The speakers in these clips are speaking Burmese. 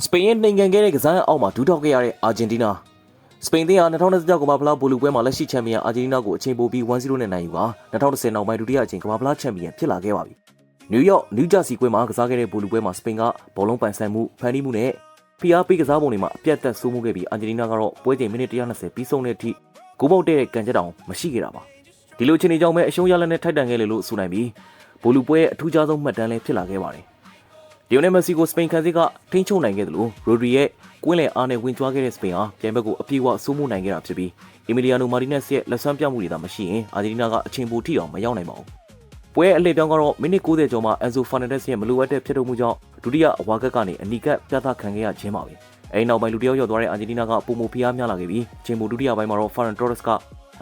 စပိန်ရဲ့နိုင်ငံခဲ့တဲ့ကစားအောက်မှာဒူးထောက်ခဲ့ရတဲ့အာဂျင်တီးနားစပိန်သည်ဟာ2016ကမ္ဘာဖလားဘောလုံးပွဲမှာလက်ရှိချန်ပီယံအာဂျင်တီးနားကိုအချိန်ပိုပြီး 1-0 နဲ့နိုင်ယူပါ2010နောက်ပိုင်းဒုတိယအကြိမ်ကမ္ဘာဖလားချန်ပီယံဖြစ်လာခဲ့ပါပြီနယူးယောက်နယူးဂျာစီကွင်းမှာကစားခဲ့တဲ့ဘောလုံးပွဲမှာစပိန်ကဘောလုံးပိုင်ဆိုင်မှုဖန်တီးမှုနဲ့ဖိအားပေးကစားပုံတွေမှာအပြတ်သက်ဆိုးမှုခဲ့ပြီးအာဂျင်တီးနားကတော့ပွဲချိန်မိနစ်120ပြီးဆုံးတဲ့အထိဂိုးပေါက်တဲ့ကန်ချက်တောင်မရှိခဲ့တာပါဒီလိုအခြေအနေကြောင့်ပဲအရှုံးရလဒ်နဲ့ထိုက်တန်ခဲ့လေလို့ဆိုနိုင်ပြီးဘောလုံးပွဲရဲ့အထူးခြားဆုံးမှတ်တမ်းလည်းဖြစ်လာခဲ့ပါတယ်လီယိုနယ်မက်ဆီကိုစပိန်ခံစစ်ကထိန်းချုပ်နိုင်ခဲ့တယ်လို့ရိုဒရီရဲ့ကွင်းလယ်အားနဲ့ဝင်ကြွားခဲ့တဲ့စပိန်ဟာပြိုင်ဘက်ကိုအပြည့်အဝစိုးမိုးနိုင်ခဲ့တာဖြစ်ပြီးအီမီလီယာနိုမာတီနက်စ်ရဲ့လက်ဆွမ်းပြမှုတွေသာမရှိရင်အာဂျင်တီးနားကအချိန်ပိုထိအောင်မရောက်နိုင်ပါဘူး။ပွဲအလှည့်ပြောင်းကတော့မိနစ်90ကျော်မှာအန်ဆိုဖာနန်ဒက်စ်ရဲ့မလိုအပ်တဲ့ဖျက်ထုတ်မှုကြောင့်ဒုတိယအဝါကက်ကနေအနီးကပ်ပြသခံခဲ့ရခြင်းပါပဲ။အဲဒီနောက်ပိုင်းလူတယောက်ရောက်သွားတဲ့အာဂျင်တီးနားကပုံမဖိအားများလာခဲ့ပြီးအချိန်ပိုဒုတိယပိုင်းမှာတော့ဖာရန်တော်ရက်စ်က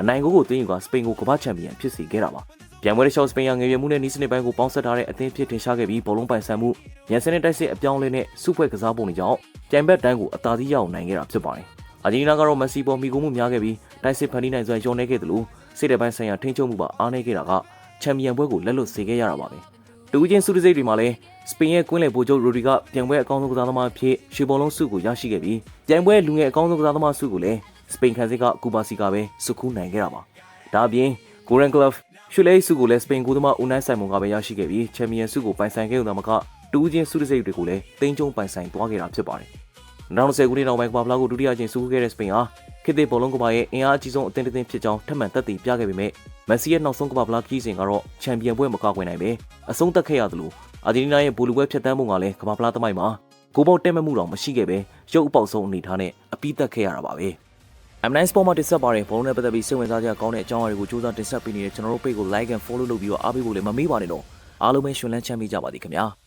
အနိုင်ဂိုးကိုသွင်းယူကစပိန်ကိုကမ္ဘာချန်ပီယံဖြစ်စေခဲ့တာပါ။ပြန်ပွဲတစ်လျှောက်စပိန်ရငယ်ရွယ်မှုနဲ့နီးစနစ်ပိုင်းကိုပေါင်းစပ်ထားတဲ့အသင်းဖြစ်ထင်ရှားခဲ့ပြီးဘောလုံးပိုင်ဆိုင်မှုရန်စနစ်တိုက်စစ်အပြောင်းအလဲနဲ့စုဖွဲ့ကစားပုံတွေကြောင့်ပြိုင်ဘက်တိုင်းကိုအသာစီးရအောင်နိုင်ခဲ့တာဖြစ်ပါတယ်။အာဂျင်တီးနားကတော့မက်ဆီပေါ်မိဂိုးမှုများခဲ့ပြီးတိုက်စစ်ဖန်တီးနိုင်စွမ်းလျော့နေခဲ့တယ်လို့စစ်တဲ့ပိုင်းဆိုင်ရာထိန်းချုပ်မှုပါအားနည်းခဲ့တာကချန်ပီယံပွဲကိုလက်လွတ်စေခဲ့ရတာပါပဲ။တူးချင်းစုတစိတ်တွေမှာလည်းစပိန်ရဲ့ကွင်းလယ်ဗိုလ်ချုပ်ရိုဒီကပြိုင်ပွဲအကောင်းဆုံးကစားသမားအဖြစ်ရွှေဘောလုံးဆုကိုရရှိခဲ့ပြီးပြိုင်ပွဲလူငယ်အကောင်းဆုံးကစားသမားဆုကိုလည်းစပိန်ခံစစ်ကကူပါစီကပဲစုခူးနိုင်ခဲ့တာပါ။ဒါအပြင်ဂိုရန်ကလပ်ရွှေလဲဆုကိုလည်းစပိန်ကိုသမားဦးနိုင်ဆိုင်မွန်ကပဲရရှိခဲ့ပြီးချန်ပီယံဆုကိုပိုင်ဆိုင်ခဲ့ုံသာမကတူးချင်းစုတစိတ်တွေကိုလည်းတိန်းကျုံပိုင်ဆိုင်သွားခဲ့တာဖြစ်ပါတယ်။2010ခုနှစ်နောက်ပိုင်းကမ္ဘာဖလားကိုဒုတိယအကြိမ်စုခူးခဲ့တဲ့စပိန်ဟာခေတ်သစ်ဘောလုံးကမ္ဘာရဲ့အင်အားအကြီးဆုံးအသင်းတစ်သင်းဖြစ်ကြောင်းထပ်မံသက်သေပြခဲ့ပေမဲ့မက်ဆီရဲ့နောက်ဆုံးကမ္ဘာဖလားခီးစဉ်ကတော့ချန်ပီယံပွဲမကကွယ်နိုင်ပဲအဆုံးသတ်ခဲ့ရတယ်လို့အာဂျင်တီးနားရဲ့ဘောလုံးပွဲဖြတ်တန်းပုံကလည်းကမ္ဘာဖလားသမိုင်းမှာဂိုးပေါက်တက်မဲ့မှုတော့မရှိခဲ့ပဲရုပ်အပေါက်ဆုံးအနေထားနဲ့အပြီးသက်ခဲ့ရတာပါပဲ။ M9 Sport မှာတင်ဆက်ပါတယ်ဘောလုံးနဲ့ပတ်သက်ပြီးစိတ်ဝင်စားကြကောင်းတဲ့အကြောင်းအရာတွေကိုစူးစမ်းတင်ဆက်ပေးနေတဲ့ကျွန်တော်တို့ page ကို like and follow လုပ်ပြီးတော့အားပေးဖို့လည်းမမေ့ပါနဲ့တော့အားလုံးပဲရှင်လန်းချမ်းမြေ့ကြပါသည်ခင်ဗျာ။